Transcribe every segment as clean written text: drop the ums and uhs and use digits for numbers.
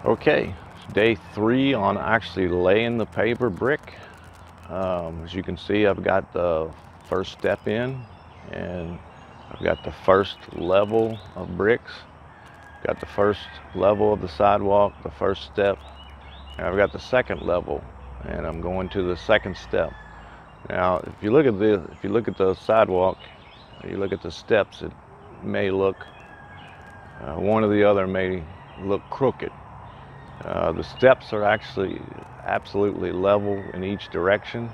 Okay, day 3 on actually laying the paver brick. As you can see, I've got the first step in, and I've got the first level of bricks, got the first level of the sidewalk, the first step, and I've got the second level, and I'm going to the second step. Now, if you look at the sidewalk, you look at the steps, it may look one or the other may look crooked. The steps are actually absolutely level in each direction.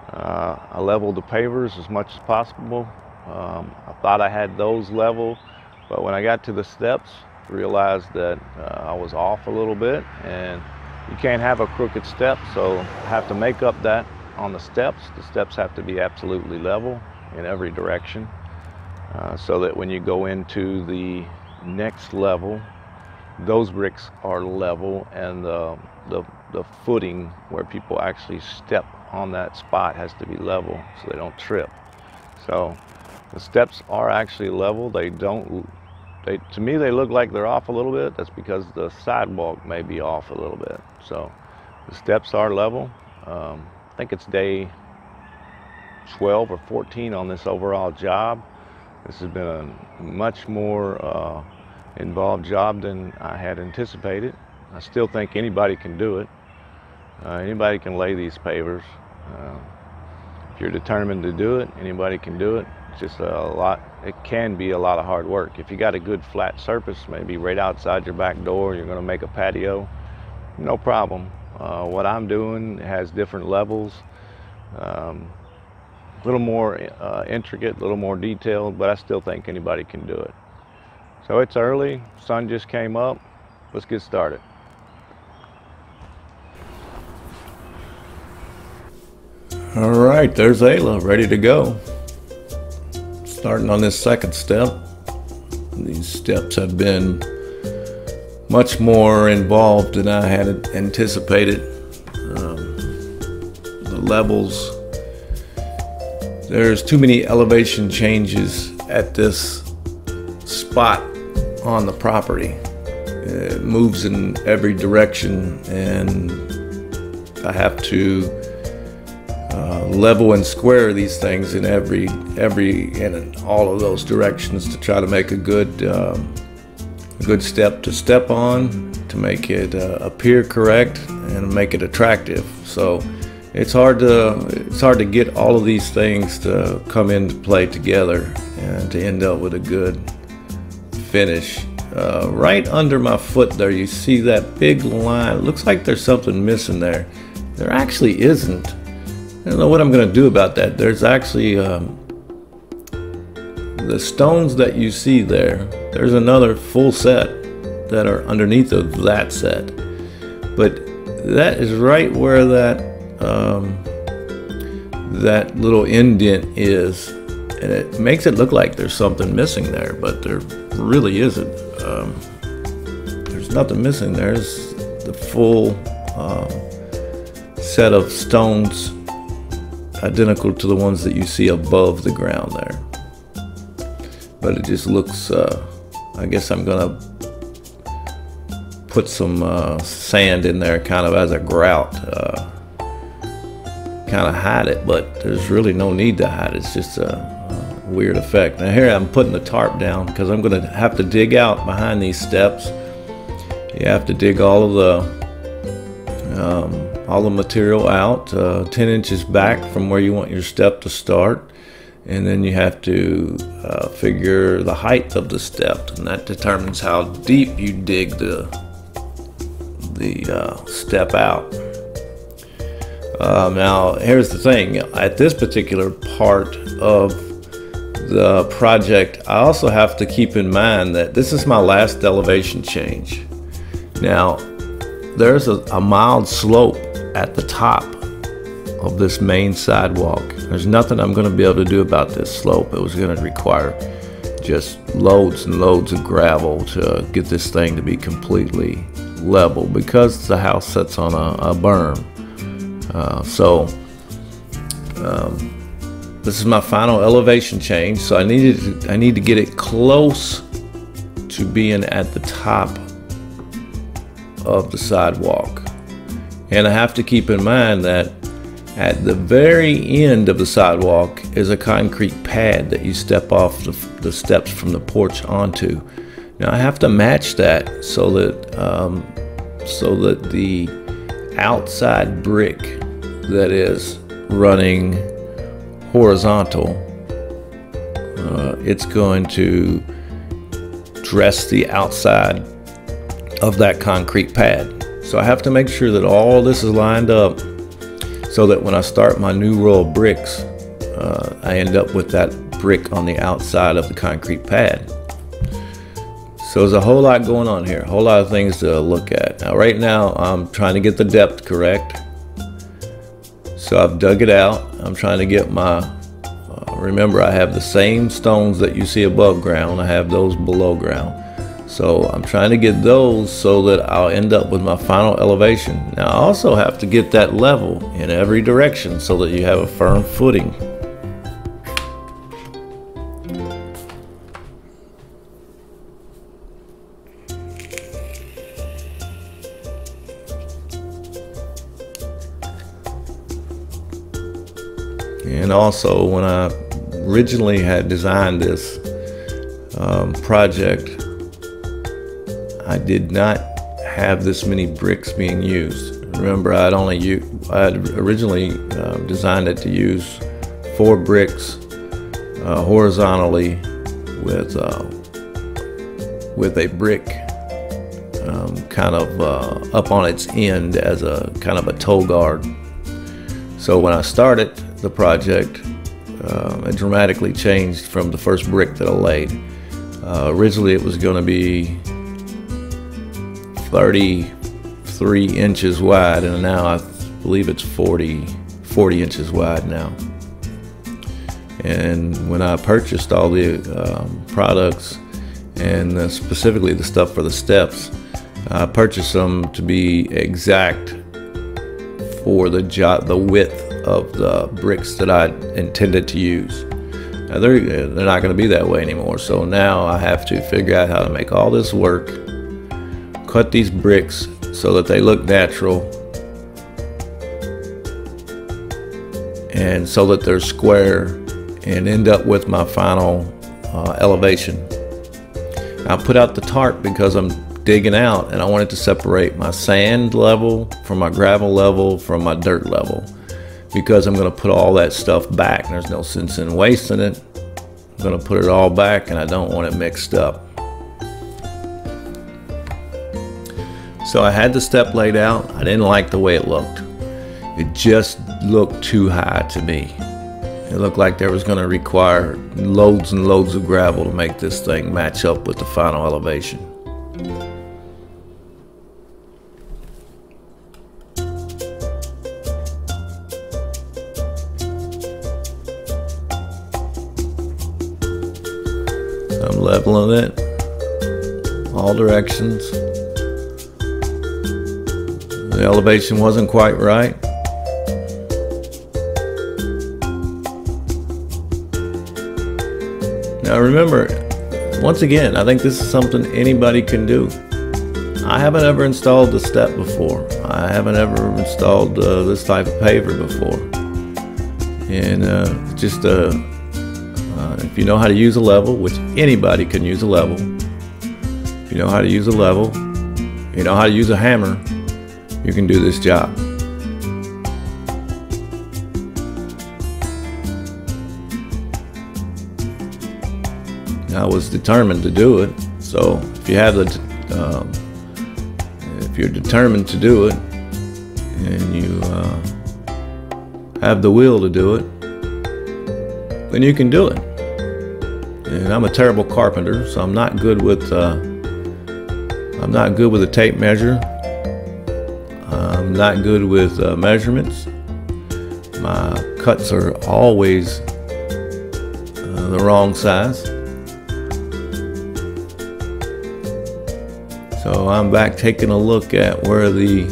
I leveled the pavers as much as possible. I thought I had those level, but when I got to the steps, realized that I was off a little bit, and you can't have a crooked step, so I have to make up that on the steps. The steps have to be absolutely level in every direction, so that when you go into the next level, those bricks are level, and the footing where people actually step on that spot has to be level so they don't trip. So the steps are actually level. To me, they look like they're off a little bit. That's because the sidewalk may be off a little bit. So the steps are level. I think it's day 12 or 14 on this overall job. This has been a much more involved job than I had anticipated. I still think anybody can do it. Anybody can lay these pavers. If you're determined to do it, anybody can do it. It's just it can be a lot of hard work. If you got a good flat surface, maybe right outside your back door, you're gonna make a patio, no problem. What I'm doing has different levels, a little more intricate, a little more detailed, but I still think anybody can do it. So it's early, sun just came up. Let's get started. All right, there's Ayla ready to go. Starting on this second step. These steps have been much more involved than I had anticipated. The levels, there's too many elevation changes at this spot on the property. It moves in every direction, and I have to level and square these things in in all of those directions to try to make a good step to step on, to make it appear correct and make it attractive. So it's hard to get all of these things to come into play together and to end up with a good finish. Right under my foot there, you see that big line. It looks like there's something missing there. There actually isn't. I don't know what I'm going to do about that. There's actually the stones that you see there. There's another full set that are underneath of that set, but that is right where that little indent is, and it makes it look like there's something missing there, but there really isn't. There's nothing missing. There's the full set of stones, identical to the ones that you see above the ground there. But it just looks, I guess I'm gonna put some sand in there kind of as a grout, kind of hide it, but there's really no need to hide it. It's just a weird effect. Now here I'm putting the tarp down because I'm gonna have to dig out behind these steps. You have to dig all of the material out 10 inches back from where you want your step to start, and then you have to figure the height of the step, and that determines how deep you dig the step out. Now here's the thing, at this particular part of the project, I also have to keep in mind that this is my last elevation change. Now there's a mild slope at the top of this main sidewalk. There's nothing I'm going to be able to do about this slope. It was going to require just loads and loads of gravel to get this thing to be completely level because the house sits on a berm. This is my final elevation change, so I need to get it close to being at the top of the sidewalk. And I have to keep in mind that at the very end of the sidewalk is a concrete pad that you step off the steps from the porch onto. Now I have to match that so that the outside brick that is running horizontal, it's going to dress the outside of that concrete pad. So I have to make sure that all this is lined up so that when I start my new row of bricks, I end up with that brick on the outside of the concrete pad. So there's a whole lot going on here, a whole lot of things to look at. Now right now I'm trying to get the depth correct. So I've dug it out. I'm trying to get my, remember I have the same stones that you see above ground, I have those below ground. So I'm trying to get those so that I'll end up with my final elevation. Now I also have to get that level in every direction so that you have a firm footing. And also, when I originally had designed this project, I did not have this many bricks being used. Remember, I had originally designed it to use 4 bricks horizontally with a brick kind of up on its end as a kind of a toe guard. So when I started the project, it dramatically changed from the first brick that I laid. Originally it was going to be 33 inches wide, and now I believe it's 40 inches wide now. And when I purchased all the products, and specifically the stuff for the steps, I purchased them to be exact for the width of the bricks that I intended to use. Now they're not going to be that way anymore, so now I have to figure out how to make all this work, cut these bricks so that they look natural and so that they're square, and end up with my final elevation. I put out the tarp because I'm digging out and I wanted to separate my sand level from my gravel level from my dirt level, because I'm going to put all that stuff back. There's no sense in wasting it. I'm going to put it all back and I don't want it mixed up. So I had the step laid out. I didn't like the way it looked. It just looked too high to me. It looked like there was going to require loads and loads of gravel to make this thing match up with the final elevation. I'm leveling it all directions. The elevation wasn't quite right. Now remember, once again, I think this is something anybody can do. I haven't ever installed the step before. I haven't ever installed this type of paver before. And if you know how to use a level, which anybody can use a level, if you know how to use a level, you know how to use a hammer, you can do this job. I was determined to do it. So if you have if you're determined to do it and you have the will to do it, then you can do it. And I'm a terrible carpenter, so I'm not good with a tape measure. I'm not good with measurements. My cuts are always the wrong size. So I'm back taking a look at where the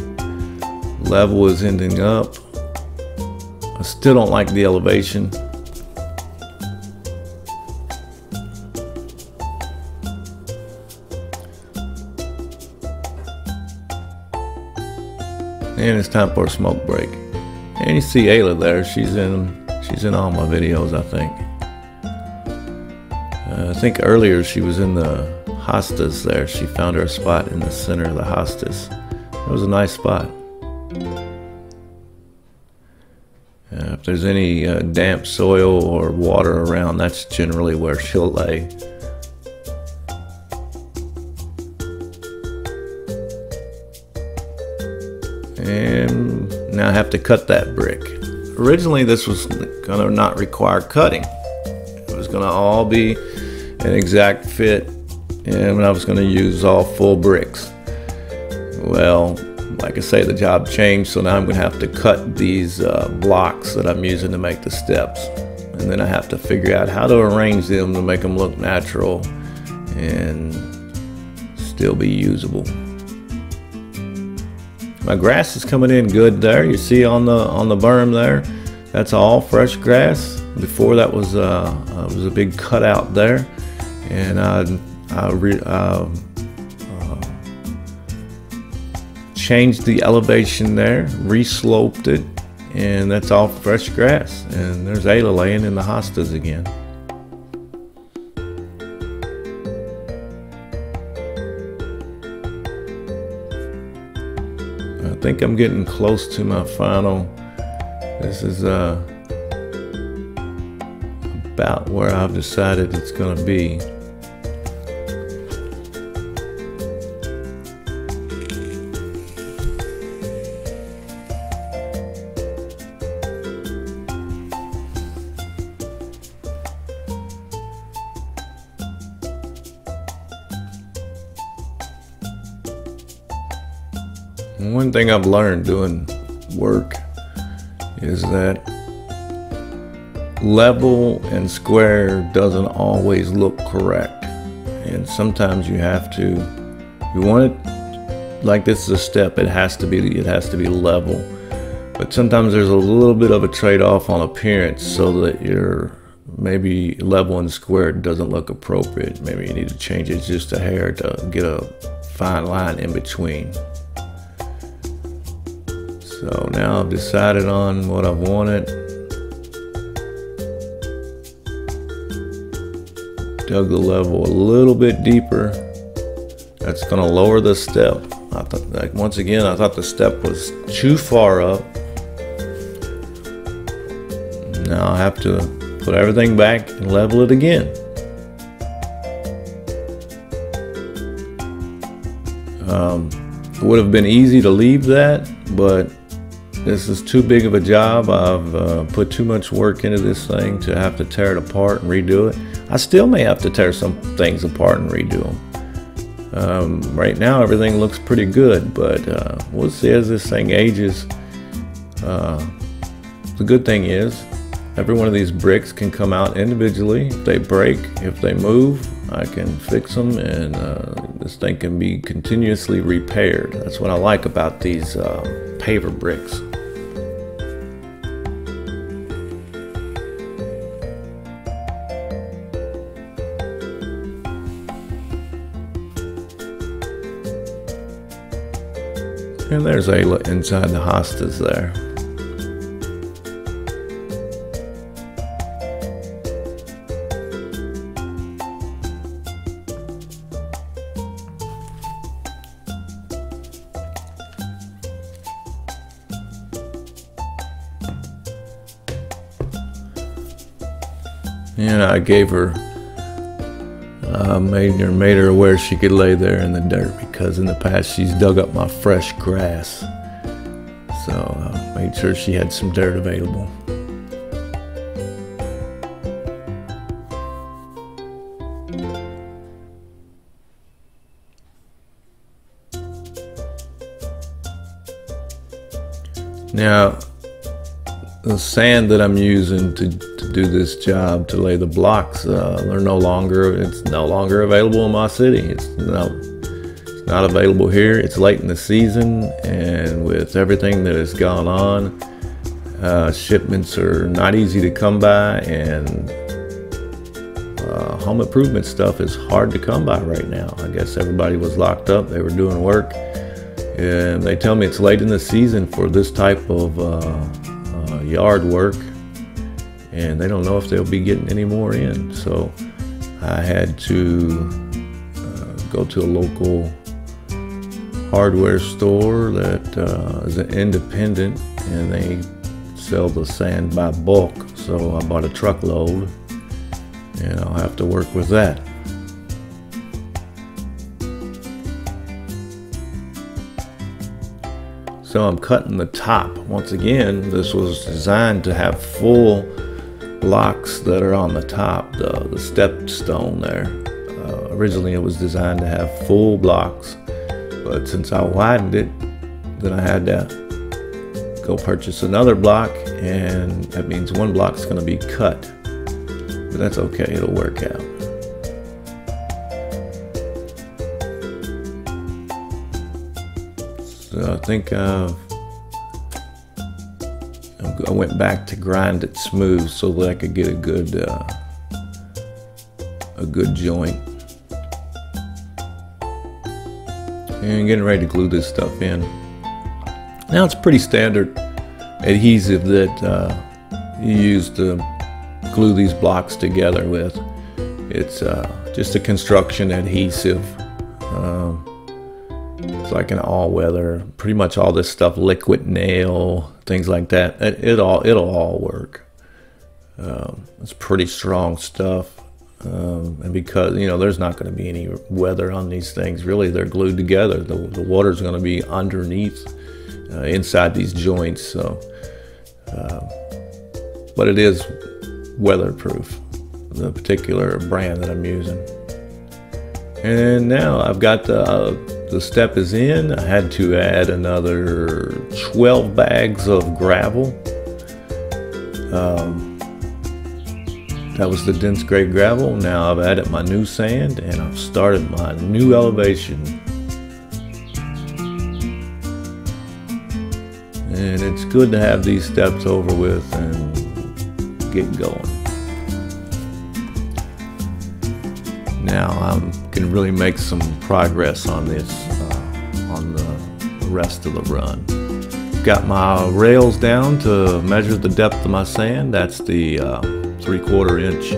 level is ending up. I still don't like the elevation. And it's time for a smoke break. And you see Ayla there. She's in all my videos, I think. I think earlier she was in the hostas there. She found her spot in the center of the hostas. It was a nice spot. If there's any damp soil or water around, that's generally where she'll lay. And now I have to cut that brick. Originally this was gonna not require cutting. It was gonna all be an exact fit, and I was gonna use all full bricks. Well, like I say, the job changed, so now I'm gonna have to cut these blocks that I'm using to make the steps. And then I have to figure out how to arrange them to make them look natural and still be usable. My grass is coming in good there. You see on the berm there, that's all fresh grass. Before that was a big cutout there, and I changed the elevation there, re-sloped it, and that's all fresh grass. And there's Ayla laying in the hostas again. I think I'm getting close to my final. This is about where I've decided it's going to be. One thing I've learned doing work is that level and square doesn't always look correct, and sometimes you want it like this is a step. It has to be level, but sometimes there's a little bit of a trade-off on appearance, so that your maybe level and square doesn't look appropriate. Maybe you need to change it just a hair to get a fine line in between. So now I've decided on what I wanted. Dug the level a little bit deeper. That's going to lower the step. I thought, like, once again, I thought the step was too far up. Now I have to put everything back and level it again. It would have been easy to leave that, but this is too big of a job. I've put too much work into this thing to have to tear it apart and redo it. I still may have to tear some things apart and redo them. Right now everything looks pretty good, but we'll see as this thing ages. The good thing is every one of these bricks can come out individually. If they break, if they move, I can fix them, and this thing can be continuously repaired. That's what I like about these paver bricks. And there's Ayla inside the hostas there. And I gave her, made her aware she could lay there in the dirt, because in the past she's dug up my fresh grass. So I made sure she had some dirt available. Now, the sand that I'm using to do this job, to lay the blocks, it's no longer available in my city. It's not available here. It's late in the season, and with everything that has gone on, shipments are not easy to come by, and home improvement stuff is hard to come by right now. I guess everybody was locked up. They were doing work, And they tell me it's late in the season for this type of yard work, and they don't know if they'll be getting any more in. So I had to go to a local hardware store that is an independent, and they sell the sand by bulk. So I bought a truckload, and I'll have to work with that. So I'm cutting the top. Once again, this was designed to have full blocks that are on the top, the step stone there. Originally it was designed to have full blocks, but since I widened it, then I had to go purchase another block, and that means one block is going to be cut. But that's okay, it'll work out. So I think I went back to grind it smooth so that I could get a good joint. And getting ready to glue this stuff in. Now it's pretty standard adhesive that you use to glue these blocks together with. It's just a construction adhesive. It's like an all-weather, pretty much all this stuff, liquid nail, things like that. It'll all work. It's pretty strong stuff, and because there's not going to be any weather on these things. Really, they're glued together. The water's going to be underneath, inside these joints. So, but it is weatherproof. The particular brand that I'm using. And now I've got the step is in. I had to add another 12 bags of gravel. That was the dense grade gravel. Now I've added my new sand, and I've started my new elevation. And it's good to have these steps over with and get going. Now I can really make some progress on this, on the rest of the run. Got my rails down to measure the depth of my sand. That's the 3/4 inch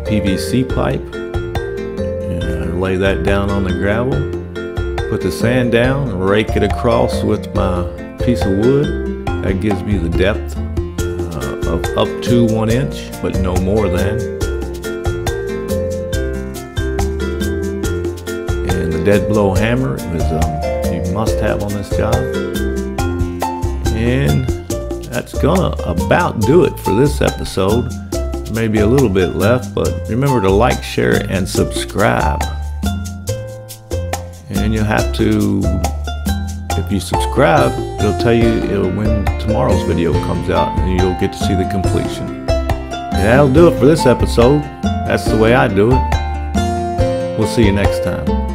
PVC pipe. And I lay that down on the gravel, put the sand down, and rake it across with my piece of wood. That gives me the depth of up to 1 inch, but no more than. Dead blow hammer is you must have on this job. And that's gonna about do it for this episode. Maybe a little bit left, but remember to like, share, and subscribe. And you'll have to, if you subscribe, it'll tell you when tomorrow's video comes out, and you'll get to see the completion. And that'll do it for this episode. That's the way I do it. We'll see you next time.